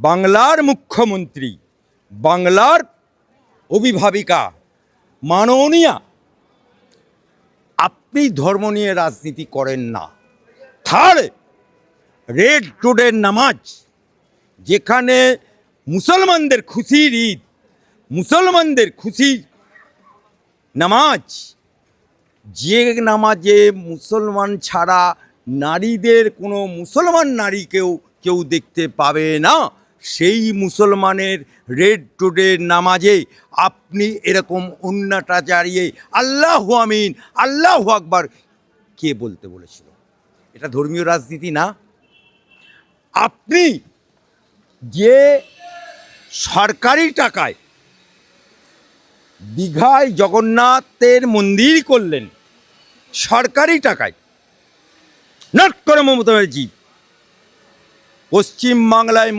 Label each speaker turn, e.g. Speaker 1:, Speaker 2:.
Speaker 1: বাংলার মুখ্যমন্ত্রী, বাংলার অভিভাবিকা মাননীয়া, আপনি ধর্ম নিয়ে রাজনীতি করেন না। তাহলে রেড রোডের নামাজ, যেখানে মুসলমানদের খুশির ঈদ, মুসলমানদের খুশির নামাজ, যে নামাজে মুসলমান ছাড়া নারীদের কোনো মুসলমান নারীকেও কেউ দেখতে পাবে না, সেই মুসলমানের রেড রোডের নামাজে আপনি এরকম উন্নাটা চালিয়ে আল্লাহু আমিন আল্লাহু আকবার কে বলতে বলেছিল? এটা ধর্মীয় রাজনীতি না? আপনি যে সরকারি টাকায় দীঘায় জগন্নাথের মন্দির করলেন, সরকারি টাকায়, নট করে মমতা ব্যানার্জি পশ্চিমবাংলায়